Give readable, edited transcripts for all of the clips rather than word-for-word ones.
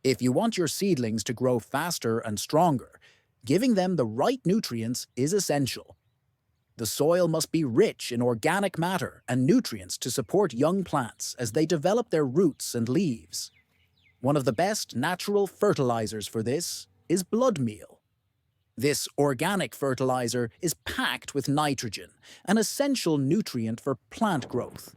If you want your seedlings to grow faster and stronger, giving them the right nutrients is essential. The soil must be rich in organic matter and nutrients to support young plants as they develop their roots and leaves. One of the best natural fertilizers for this is blood meal. This organic fertilizer is packed with nitrogen, an essential nutrient for plant growth.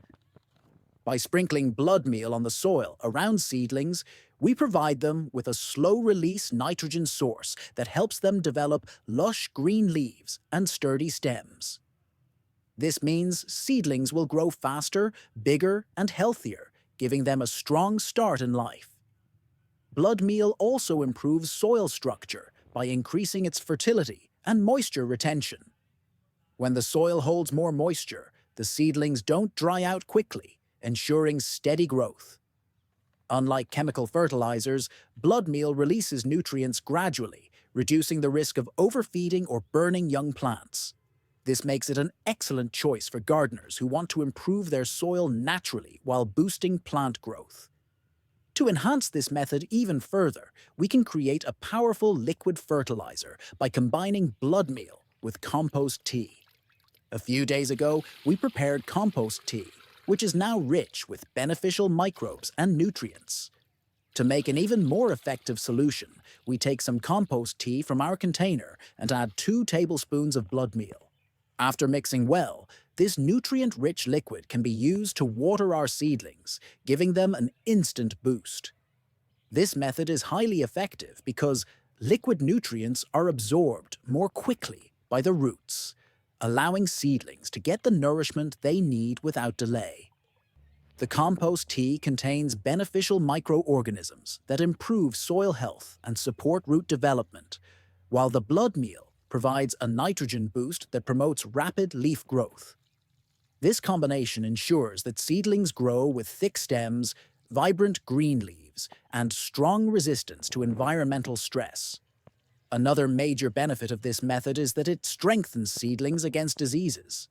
By sprinkling blood meal on the soil around seedlings, we provide them with a slow-release nitrogen source that helps them develop lush green leaves and sturdy stems. This means seedlings will grow faster, bigger, and healthier, giving them a strong start in life. Blood meal also improves soil structure by increasing its fertility and moisture retention. When the soil holds more moisture, the seedlings don't dry out quickly, ensuring steady growth. Unlike chemical fertilizers, blood meal releases nutrients gradually, reducing the risk of overfeeding or burning young plants. This makes it an excellent choice for gardeners who want to improve their soil naturally while boosting plant growth. To enhance this method even further, we can create a powerful liquid fertilizer by combining blood meal with compost tea. A few days ago, we prepared compost tea, which is now rich with beneficial microbes and nutrients. To make an even more effective solution, we take some compost tea from our container and add 2 tablespoons of blood meal. After mixing well, this nutrient-rich liquid can be used to water our seedlings, giving them an instant boost. This method is highly effective because liquid nutrients are absorbed more quickly by the roots, allowing seedlings to get the nourishment they need without delay. The compost tea contains beneficial microorganisms that improve soil health and support root development, while the blood meal provides a nitrogen boost that promotes rapid leaf growth. This combination ensures that seedlings grow with thick stems, vibrant green leaves, and strong resistance to environmental stress. Another major benefit of this method is that it strengthens seedlings against diseases.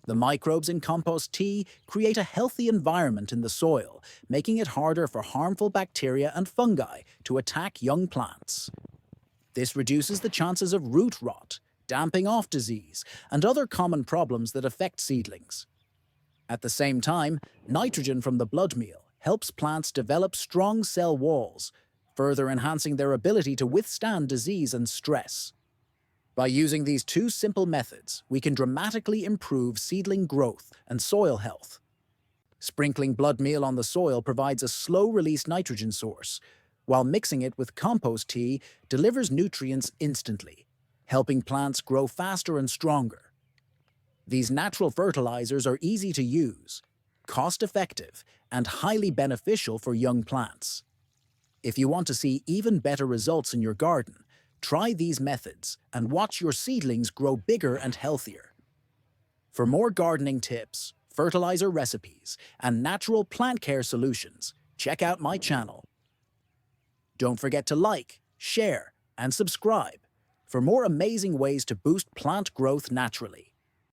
The microbes in compost tea create a healthy environment in the soil, making it harder for harmful bacteria and fungi to attack young plants. This reduces the chances of root rot, damping off disease, and other common problems that affect seedlings. At the same time, nitrogen from the blood meal helps plants develop strong cell walls, further enhancing their ability to withstand disease and stress. By using these 2 simple methods, we can dramatically improve seedling growth and soil health. Sprinkling blood meal on the soil provides a slow-release nitrogen source, while mixing it with compost tea delivers nutrients instantly, helping plants grow faster and stronger. These natural fertilizers are easy to use, cost-effective, and highly beneficial for young plants. If you want to see even better results in your garden, try these methods and watch your seedlings grow bigger and healthier. For more gardening tips, fertilizer recipes, and natural plant care solutions, check out my channel. Don't forget to like, share, and subscribe for more amazing ways to boost plant growth naturally.